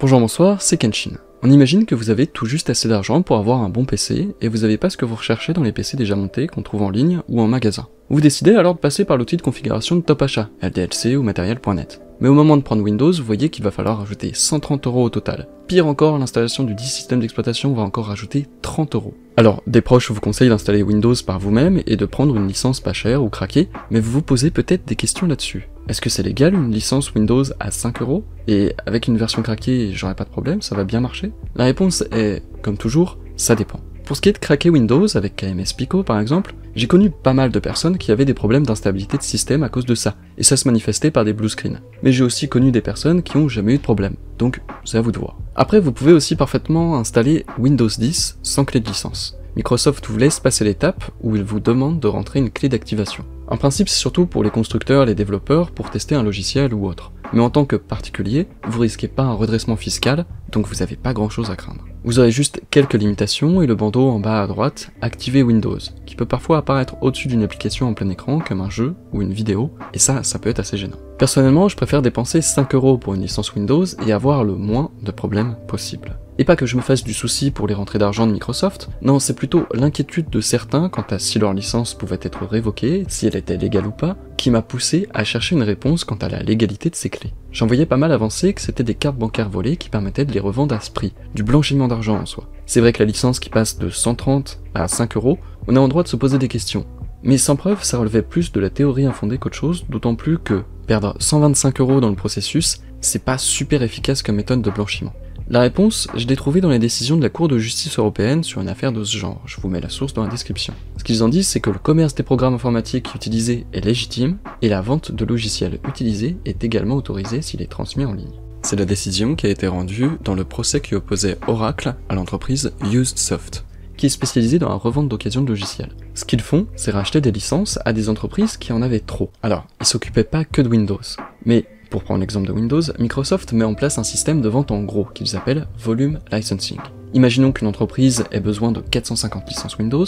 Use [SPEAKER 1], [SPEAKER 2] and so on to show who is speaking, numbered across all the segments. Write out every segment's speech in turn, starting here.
[SPEAKER 1] Bonjour, bonsoir, c'est Kenshin. On imagine que vous avez tout juste assez d'argent pour avoir un bon PC, et vous n'avez pas ce que vous recherchez dans les PC déjà montés qu'on trouve en ligne ou en magasin. Vous décidez alors de passer par l'outil de configuration de Top Achat, LDLC ou Matériel.net. Mais au moment de prendre Windows, vous voyez qu'il va falloir rajouter 130 € au total. Pire encore, l'installation du 10 système d'exploitation va encore rajouter 30 €. Alors, des proches vous conseillent d'installer Windows par vous-même et de prendre une licence pas chère ou craquée, mais vous vous posez peut-être des questions là-dessus. Est-ce que c'est légal une licence Windows à 5 €? Et avec une version craquée, j'aurai pas de problème, ça va bien marcher? La réponse est, comme toujours, ça dépend. Pour ce qui est de craquer Windows avec KMS Pico par exemple, j'ai connu pas mal de personnes qui avaient des problèmes d'instabilité de système à cause de ça, et ça se manifestait par des blue screens. Mais j'ai aussi connu des personnes qui ont jamais eu de problème, donc c'est à vous de voir. Après, vous pouvez aussi parfaitement installer Windows 10 sans clé de licence. Microsoft vous laisse passer l'étape où il vous demande de rentrer une clé d'activation. En principe, c'est surtout pour les constructeurs, les développeurs, pour tester un logiciel ou autre. Mais en tant que particulier, vous risquez pas un redressement fiscal, donc vous avez pas grand chose à craindre. Vous aurez juste quelques limitations et le bandeau en bas à droite, Activer Windows, qui peut parfois apparaître au-dessus d'une application en plein écran comme un jeu ou une vidéo, et ça peut être assez gênant. Personnellement, je préfère dépenser 5 € pour une licence Windows et avoir le moins de problèmes possible. Et pas que je me fasse du souci pour les rentrées d'argent de Microsoft, non, c'est plutôt l'inquiétude de certains quant à si leur licence pouvait être révoquée, si elle était légale ou pas, qui m'a poussé à chercher une réponse quant à la légalité de ces clés. J'en voyais pas mal avancer que c'était des cartes bancaires volées qui permettaient de les revendre à ce prix, du blanchiment d'argent en soi. C'est vrai que la licence qui passe de 130 à 5 €, on a en droit de se poser des questions. Mais sans preuve, ça relevait plus de la théorie infondée qu'autre chose, d'autant plus que perdre 125 € dans le processus, c'est pas super efficace comme méthode de blanchiment. La réponse, je l'ai trouvée dans les décisions de la Cour de justice européenne sur une affaire de ce genre, je vous mets la source dans la description. Ce qu'ils en disent, c'est que le commerce des programmes informatiques utilisés est légitime, et la vente de logiciels utilisés est également autorisée s'il est transmis en ligne. C'est la décision qui a été rendue dans le procès qui opposait Oracle à l'entreprise UsedSoft, qui est spécialisée dans la revente d'occasion de logiciels. Ce qu'ils font, c'est racheter des licences à des entreprises qui en avaient trop. Alors, ils s'occupaient pas que de Windows, mais pour prendre l'exemple de Windows, Microsoft met en place un système de vente en gros qu'ils appellent Volume Licensing. Imaginons qu'une entreprise ait besoin de 450 licences Windows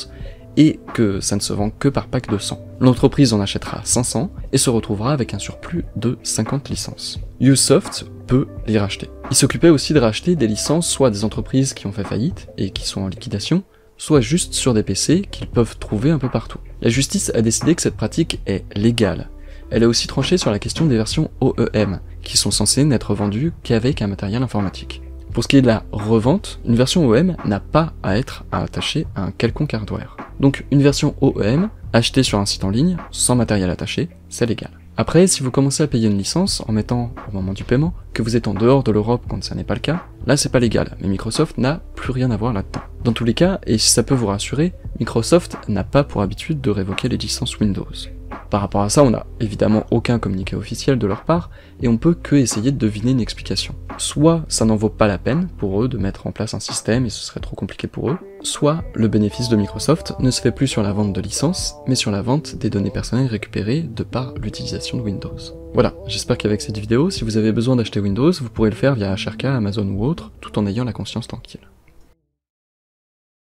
[SPEAKER 1] et que ça ne se vend que par pack de 100. L'entreprise en achètera 500 et se retrouvera avec un surplus de 50 licences. Usoft peut les racheter. Il s'occupait aussi de racheter des licences soit des entreprises qui ont fait faillite et qui sont en liquidation, soit juste sur des PC qu'ils peuvent trouver un peu partout. La justice a décidé que cette pratique est légale. Elle a aussi tranché sur la question des versions OEM, qui sont censées n'être vendues qu'avec un matériel informatique. Pour ce qui est de la revente, une version OEM n'a pas à être attachée à un quelconque hardware. Donc une version OEM, achetée sur un site en ligne, sans matériel attaché, c'est légal. Après, si vous commencez à payer une licence en mettant, au moment du paiement, que vous êtes en dehors de l'Europe quand ça n'est pas le cas, là c'est pas légal, mais Microsoft n'a plus rien à voir là-dedans. Dans tous les cas, et si ça peut vous rassurer, Microsoft n'a pas pour habitude de révoquer les licences Windows. Par rapport à ça, on n'a évidemment aucun communiqué officiel de leur part, et on peut que essayer de deviner une explication. Soit ça n'en vaut pas la peine pour eux de mettre en place un système et ce serait trop compliqué pour eux, soit le bénéfice de Microsoft ne se fait plus sur la vente de licences, mais sur la vente des données personnelles récupérées de par l'utilisation de Windows. Voilà, j'espère qu'avec cette vidéo, si vous avez besoin d'acheter Windows, vous pourrez le faire via HRK, Amazon ou autre, tout en ayant la conscience tranquille.